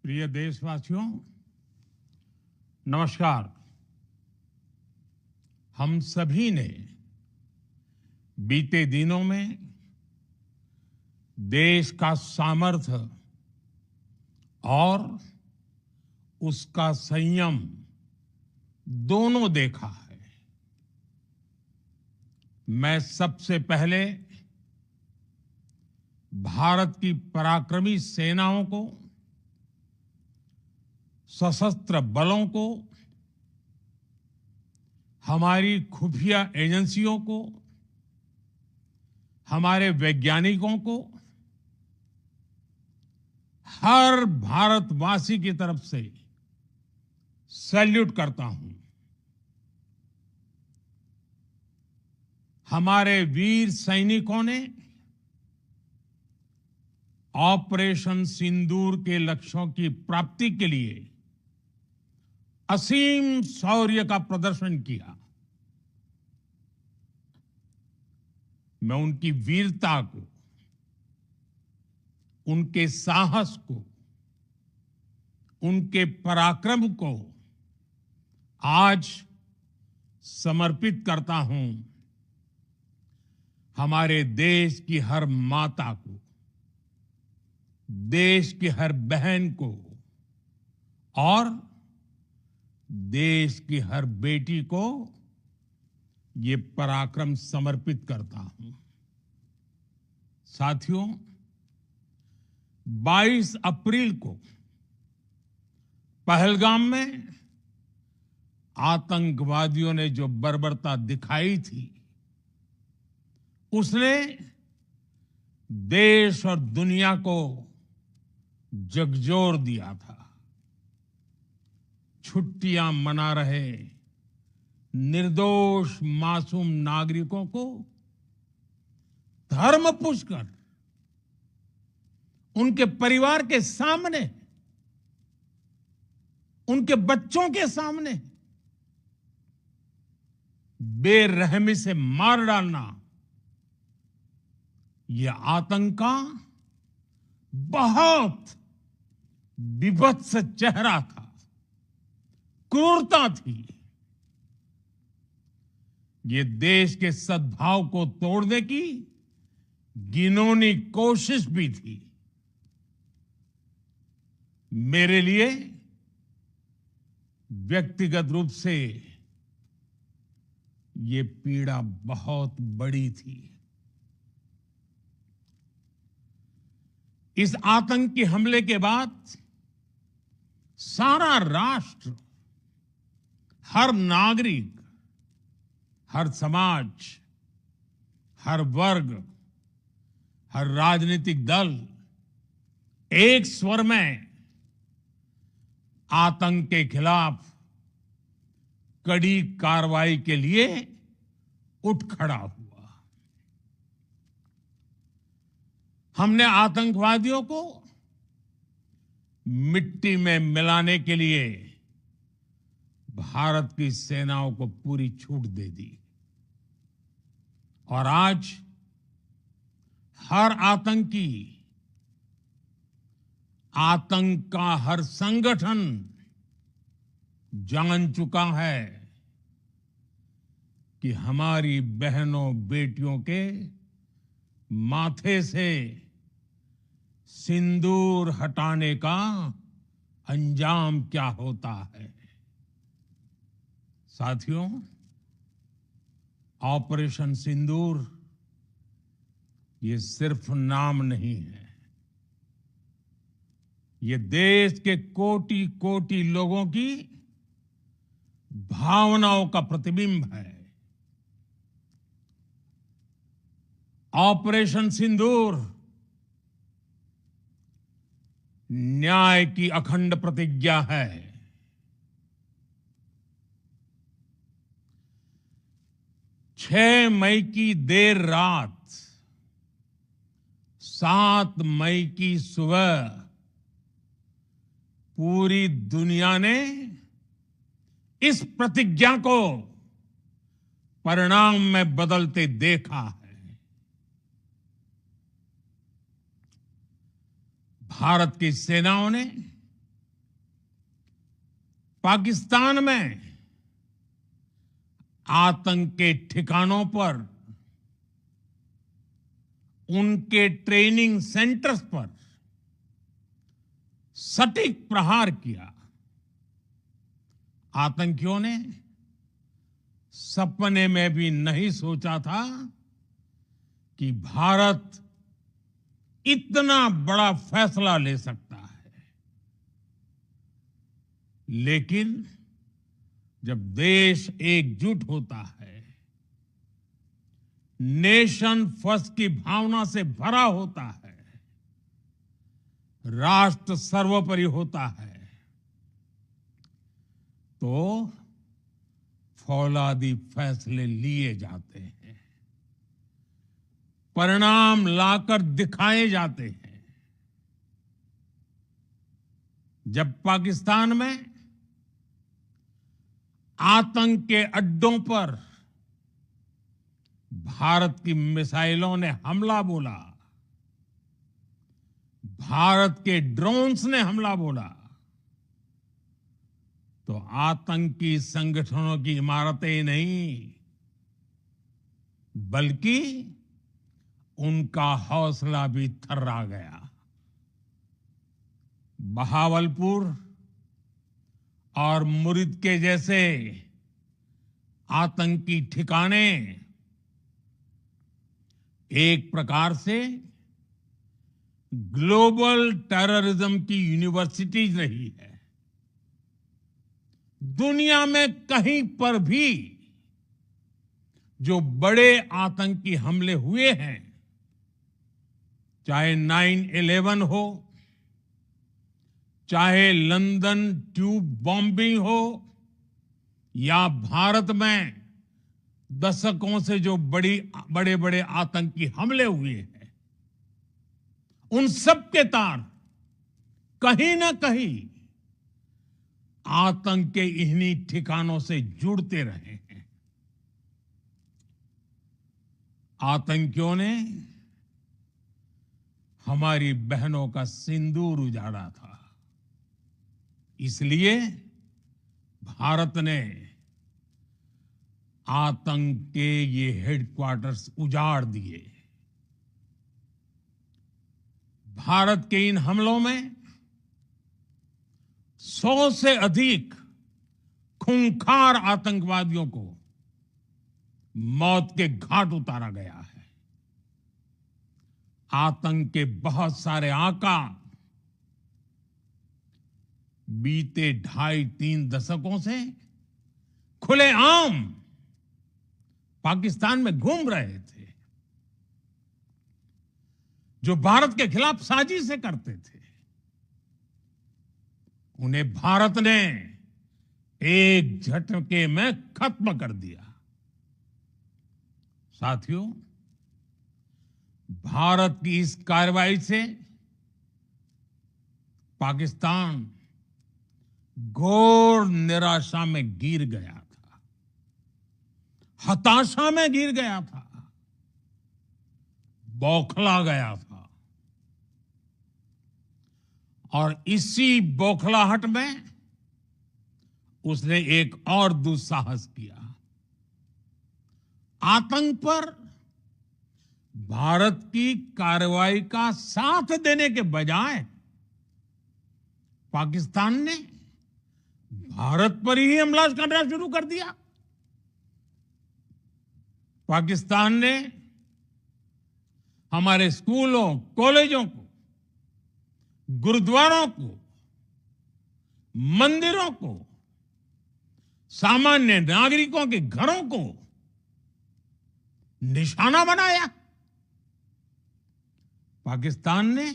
प्रिय देशवासियों, नमस्कार। हम सभी ने बीते दिनों में देश का सामर्थ्य और उसका संयम दोनों देखा है। मैं सबसे पहले भारत की पराक्रमी सेनाओं को, सशस्त्र बलों को, हमारी खुफिया एजेंसियों को, हमारे वैज्ञानिकों को, हर भारतवासी की तरफ से सैल्यूट करता हूं। हमारे वीर सैनिकों ने ऑपरेशन सिंदूर के लक्ष्यों की प्राप्ति के लिए असीम शौर्य का प्रदर्शन किया। मैं उनकी वीरता को, उनके साहस को, उनके पराक्रम को आज समर्पित करता हूं हमारे देश की हर माता को, देश की हर बहन को और देश की हर बेटी को ये पराक्रम समर्पित करता हूं। साथियों, 22 अप्रैल को पहलगाम में आतंकवादियों ने जो बर्बरता दिखाई थी, उसने देश और दुनिया को झकझोर दिया था। छुट्टियां मना रहे निर्दोष मासूम नागरिकों को धर्म पूछकर उनके परिवार के सामने, उनके बच्चों के सामने बेरहमी से मार डालना, यह आतंक का बहुत विभत्स चेहरा था, क्रूरता थी। ये देश के सद्भाव को तोड़ने की घिनौनी कोशिश भी थी। मेरे लिए व्यक्तिगत रूप से ये पीड़ा बहुत बड़ी थी। इस आतंकी हमले के बाद सारा राष्ट्र, हर नागरिक, हर समाज, हर वर्ग, हर राजनीतिक दल एक स्वर में आतंक के खिलाफ कड़ी कार्रवाई के लिए उठ खड़ा हुआ। हमने आतंकवादियों को मिट्टी में मिलाने के लिए भारत की सेनाओं को पूरी छूट दे दी और आज हर आतंकी, आतंक का हर संगठन जान चुका है कि हमारी बहनों बेटियों के माथे से सिंदूर हटाने का अंजाम क्या होता है। साथियों, ऑपरेशन सिंदूर ये सिर्फ नाम नहीं है, ये देश के कोटि कोटि लोगों की भावनाओं का प्रतिबिंब है। ऑपरेशन सिंदूर न्याय की अखंड प्रतिज्ञा है। 6 मई की देर रात, 7 मई की सुबह पूरी दुनिया ने इस प्रतिज्ञा को परिणाम में बदलते देखा है। भारत की सेनाओं ने पाकिस्तान में आतंक के ठिकानों पर, उनके ट्रेनिंग सेंटर्स पर सटीक प्रहार किया। आतंकियों ने सपने में भी नहीं सोचा था कि भारत इतना बड़ा फैसला ले सकता है। लेकिन जब देश एकजुट होता है, नेशन फर्स्ट की भावना से भरा होता है, राष्ट्र सर्वोपरि होता है, तो फौलादी फैसले लिए जाते हैं, परिणाम लाकर दिखाए जाते हैं। जब पाकिस्तान में आतंक के अड्डों पर भारत की मिसाइलों ने हमला बोला, भारत के ड्रोन्स ने हमला बोला, तो आतंकी संगठनों की इमारतें नहीं, बल्कि उनका हौसला भी थर्रा गया। बहावलपुर और मुरिद के जैसे आतंकी ठिकाने एक प्रकार से ग्लोबल टेररिज्म की यूनिवर्सिटीज रही है। दुनिया में कहीं पर भी जो बड़े आतंकी हमले हुए हैं, चाहे 9/11 हो, चाहे लंदन ट्यूब बॉम्बिंग हो, या भारत में दशकों से जो बड़े बड़े आतंकी हमले हुए हैं, उन सब के तार कहीं ना कहीं आतंक के इन्हीं ठिकानों से जुड़ते रहे हैं। आतंकियों ने हमारी बहनों का सिंदूर उजाड़ा था, इसलिए भारत ने आतंक के ये हेडक्वार्टर्स उजाड़ दिए। भारत के इन हमलों में 100 से अधिक खूंखार आतंकवादियों को मौत के घाट उतारा गया है। आतंक के बहुत सारे आका बीते 2.5-3 दशकों से खुलेआम पाकिस्तान में घूम रहे थे, जो भारत के खिलाफ साजिशें करते थे। उन्हें भारत ने एक झटके में खत्म कर दिया। साथियों, भारत की इस कार्रवाई से पाकिस्तान घोर निराशा में गिर गया था, हताशा में गिर गया था, बौखला गया था। और इसी बौखलाहट में उसने एक और दुस्साहस किया। आतंक पर भारत की कार्रवाई का साथ देने के बजाय पाकिस्तान ने भारत पर ही हमला करना शुरू कर दिया। पाकिस्तान ने हमारे स्कूलों, कॉलेजों को, गुरुद्वारों को, मंदिरों को, सामान्य नागरिकों के घरों को निशाना बनाया। पाकिस्तान ने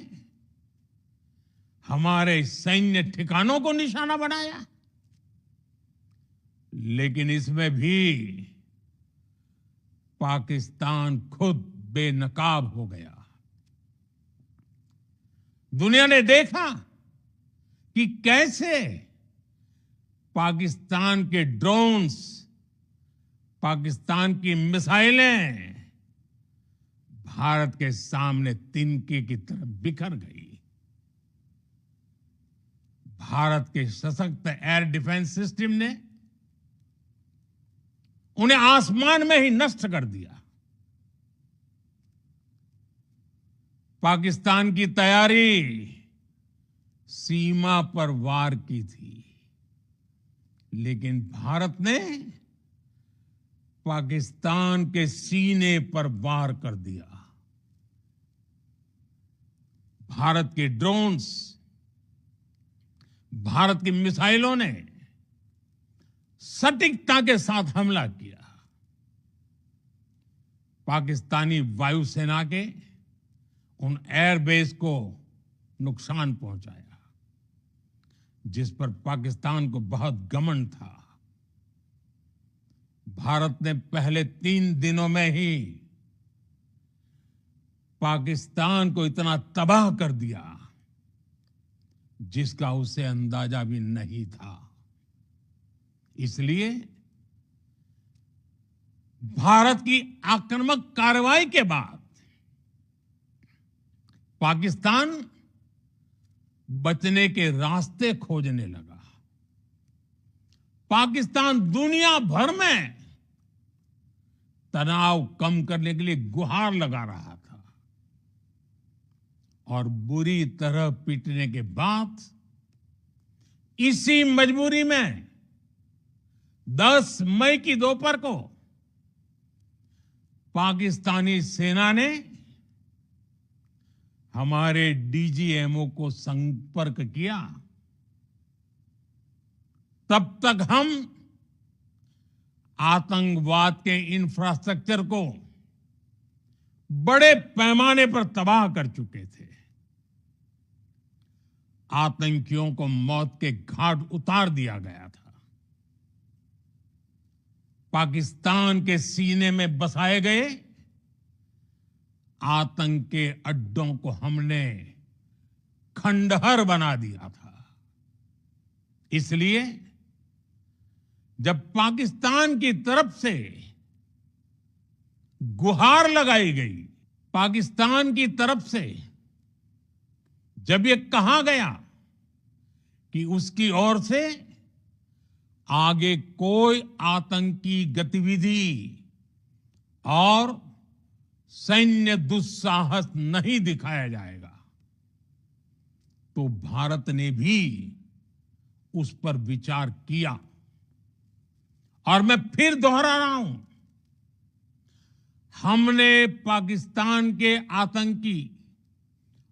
हमारे सैन्य ठिकानों को निशाना बनाया। लेकिन इसमें भी पाकिस्तान खुद बेनकाब हो गया। दुनिया ने देखा कि कैसे पाकिस्तान के ड्रोन्स, पाकिस्तान की मिसाइलें भारत के सामने तिनके की तरह बिखर गई। भारत के सशक्त एयर डिफेंस सिस्टम ने उन्हें आसमान में ही नष्ट कर दिया। पाकिस्तान की तैयारी सीमा पर वार की थी, लेकिन भारत ने पाकिस्तान के सीने पर वार कर दिया। भारत के ड्रोन्स, भारत की मिसाइलों ने सटीकता के साथ हमला किया। पाकिस्तानी वायुसेना के उन एयरबेस को नुकसान पहुंचाया, जिस पर पाकिस्तान को बहुत घमंड था। भारत ने पहले 3 दिनों में ही पाकिस्तान को इतना तबाह कर दिया जिसका उसे अंदाजा भी नहीं था। इसलिए भारत की आक्रामक कार्रवाई के बाद पाकिस्तान बचने के रास्ते खोजने लगा। पाकिस्तान दुनिया भर में तनाव कम करने के लिए गुहार लगा रहा था और बुरी तरह पीटने के बाद इसी मजबूरी में 10 मई की दोपहर को पाकिस्तानी सेना ने हमारे डीजीएमओ को संपर्क किया। तब तक हम आतंकवाद के इंफ्रास्ट्रक्चर को बड़े पैमाने पर तबाह कर चुके थे। आतंकियों को मौत के घाट उतार दिया गया था। पाकिस्तान के सीने में बसाए गए आतंक के अड्डों को हमने खंडहर बना दिया था। इसलिए जब पाकिस्तान की तरफ से गुहार लगाई गई, पाकिस्तान की तरफ से जब ये कहा गया कि उसकी ओर से आगे कोई आतंकी गतिविधि और सैन्य दुस्साहस नहीं दिखाया जाएगा, तो भारत ने भी उस पर विचार किया। और मैं फिर दोहरा रहा हूं, हमने पाकिस्तान के आतंकी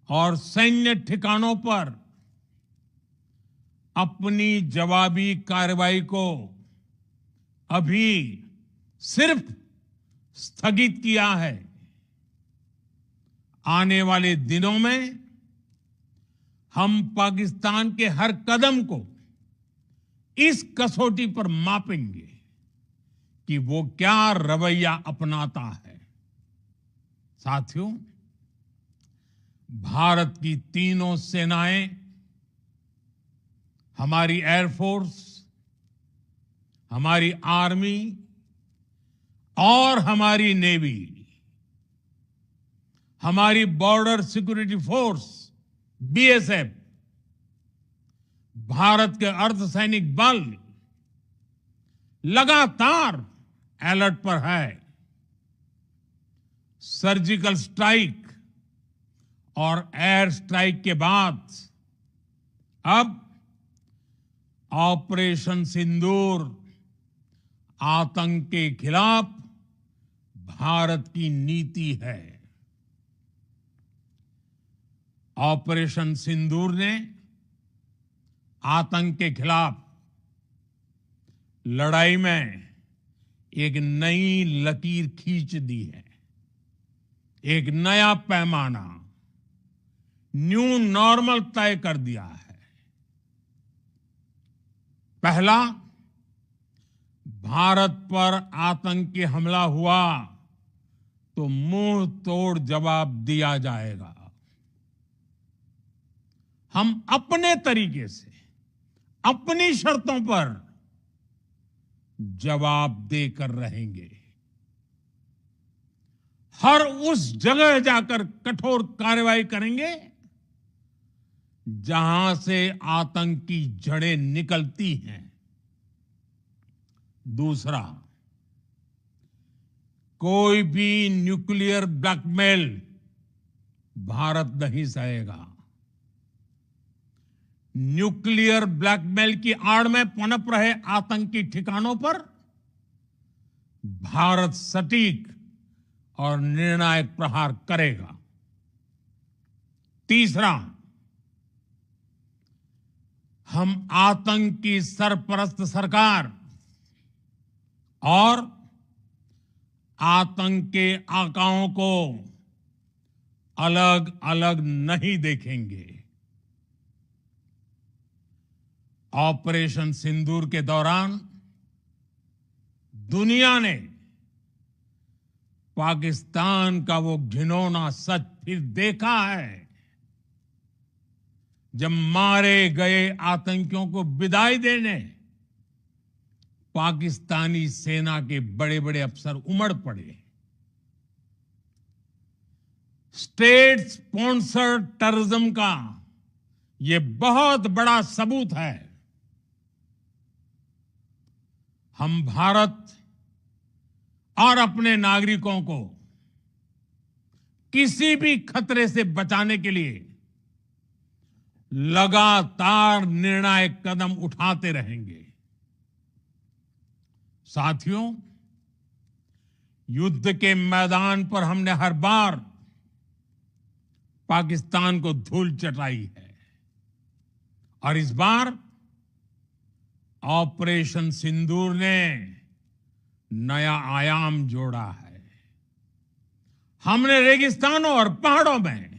और सैन्य ठिकानों पर अपनी जवाबी कार्रवाई को अभी सिर्फ स्थगित किया है। आने वाले दिनों में हम पाकिस्तान के हर कदम को इस कसौटी पर मापेंगे कि वो क्या रवैया अपनाता है। साथियों, भारत की तीनों सेनाएं, हमारी एयरफोर्स, हमारी आर्मी और हमारी नेवी, हमारी border security force BSF, Bharat के अर्धसैनिक बल लगातार अलर्ट पर है। सर्जिकल स्ट्राइक और एयर स्ट्राइक के बाद अब ऑपरेशन सिंदूर आतंक के खिलाफ भारत की नीति है। ऑपरेशन सिंदूर ने आतंक के खिलाफ लड़ाई में एक नई लकीर खींच दी है। एक नया पैमाना, न्यू नॉर्मल तय कर दिया है। पहला, भारत पर आतंकी हमला हुआ तो मुंह तोड़ जवाब दिया जाएगा। हम अपने तरीके से, अपनी शर्तों पर जवाब देकर रहेंगे। हर उस जगह जाकर कठोर कार्रवाई करेंगे जहां से आतंक की जड़ें निकलती हैं। दूसरा, कोई भी न्यूक्लियर ब्लैकमेल भारत नहीं सहेगा। न्यूक्लियर ब्लैकमेल की आड़ में पनप रहे आतंकी ठिकानों पर भारत सटीक और निर्णायक प्रहार करेगा। तीसरा, हम आतंक की सरपरस्त सरकार और आतंक के आकाओं को अलग अलग नहीं देखेंगे। ऑपरेशन सिंदूर के दौरान दुनिया ने पाकिस्तान का वो घिनौना सच फिर देखा है, जब मारे गए आतंकियों को विदाई देने पाकिस्तानी सेना के बड़े बड़े अफसर उमड़ पड़े। स्टेट स्पॉन्सर्ड टेररिज्म का ये बहुत बड़ा सबूत है। हम भारत और अपने नागरिकों को किसी भी खतरे से बचाने के लिए लगातार निर्णायक कदम उठाते रहेंगे। साथियों, युद्ध के मैदान पर हमने हर बार पाकिस्तान को धूल चटाई है और इस बार ऑपरेशन सिंदूर ने नया आयाम जोड़ा है। हमने रेगिस्तानों और पहाड़ों में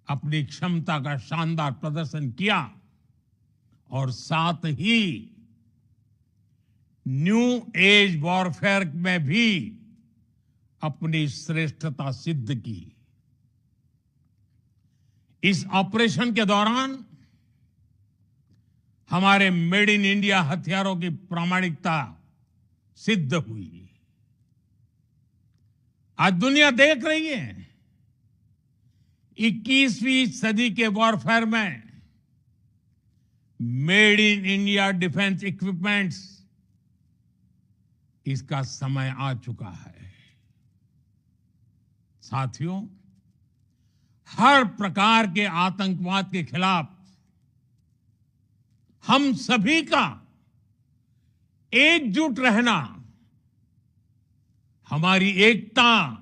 अपनी क्षमता का शानदार प्रदर्शन किया और साथ ही न्यू एज वॉरफेयर में भी अपनी श्रेष्ठता सिद्ध की। इस ऑपरेशन के दौरान हमारे मेड इन इंडिया हथियारों की प्रामाणिकता सिद्ध हुई। आज दुनिया देख रही है 21वीं सदी के वॉरफेयर में made in India defence equipments, इसका समय आ चुका है। साथियों, हर प्रकार के आतंकवाद के खिलाफ हम सभी का एकजुट रहना, हमारी एकता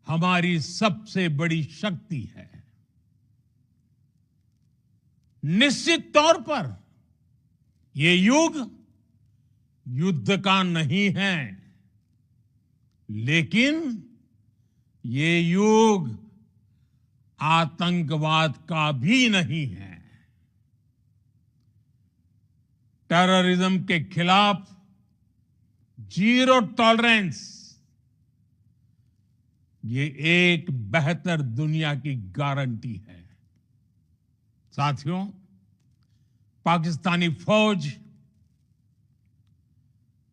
हमारी सबसे बड़ी शक्ति है। निश्चित तौर पर ये युग युद्ध का नहीं है, लेकिन ये युग आतंकवाद का भी नहीं है। टेररिज्म के खिलाफ जीरो टॉलरेंस, ये एक बेहतर दुनिया की गारंटी है। साथियों, पाकिस्तानी फौज,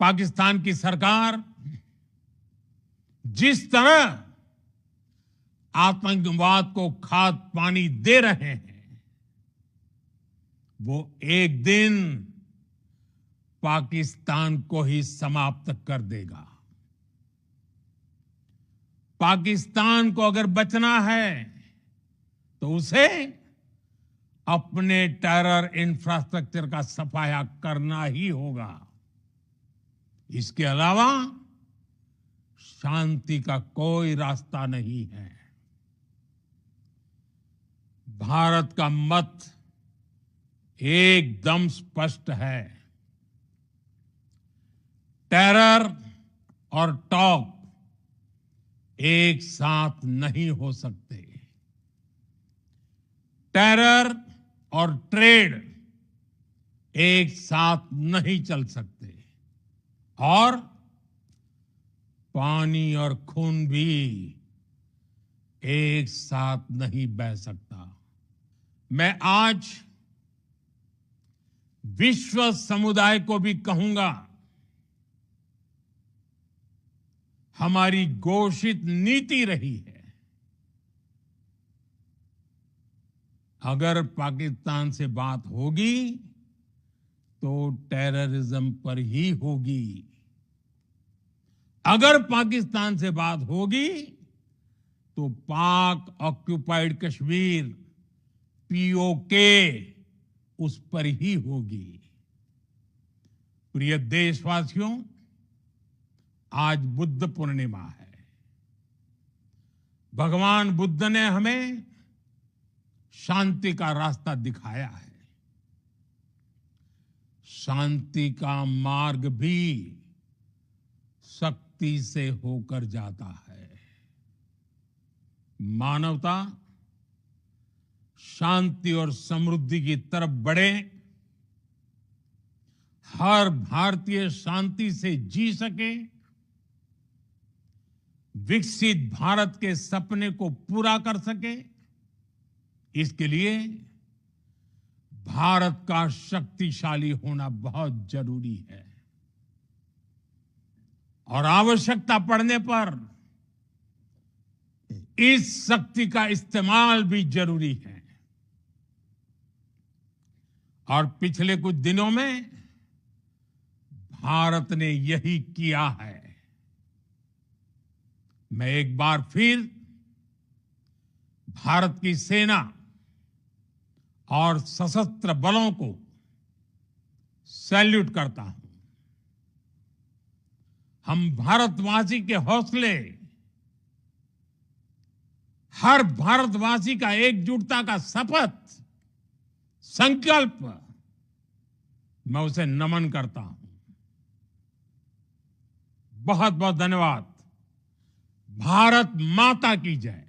पाकिस्तान की सरकार जिस तरह आतंकवाद को खाद पानी दे रहे हैं, वो एक दिन पाकिस्तान को ही समाप्त कर देगा। पाकिस्तान को अगर बचना है तो उसे अपने टेरर इंफ्रास्ट्रक्चर का सफाया करना ही होगा। इसके अलावा शांति का कोई रास्ता नहीं है। भारत का मत एकदम स्पष्ट है। टेरर और टॉक एक साथ नहीं हो सकते। टेरर और ट्रेड एक साथ नहीं चल सकते और पानी और खून भी एक साथ नहीं बह सकता। मैं आज विश्व समुदाय को भी कहूंगा, हमारी घोषित नीति रही है अगर पाकिस्तान से बात होगी तो टेररिज्म पर ही होगी। अगर पाकिस्तान से बात होगी तो पाक ऑक्युपाइड कश्मीर पीओके उस पर ही होगी। प्रिय देशवासियों, आज बुद्ध पूर्णिमा है। भगवान बुद्ध ने हमें शांति का रास्ता दिखाया है। शांति का मार्ग भी शक्ति से होकर जाता है। मानवता शांति और समृद्धि की तरफ बढ़े, हर भारतीय शांति से जी सके, विकसित भारत के सपने को पूरा कर सके, इसके लिए भारत का शक्तिशाली होना बहुत जरूरी है। और आवश्यकता पड़ने पर इस शक्ति का इस्तेमाल भी जरूरी है। और पिछले कुछ दिनों में भारत ने यही किया है। मैं एक बार फिर भारत की सेना और सशस्त्र बलों को सैल्यूट करता हूं। हम भारतवासी के हौसले, हर भारतवासी का एकजुटता का शपथ, संकल्प, मैं उसे नमन करता हूं। बहुत बहुत धन्यवाद। भारत माता की जय।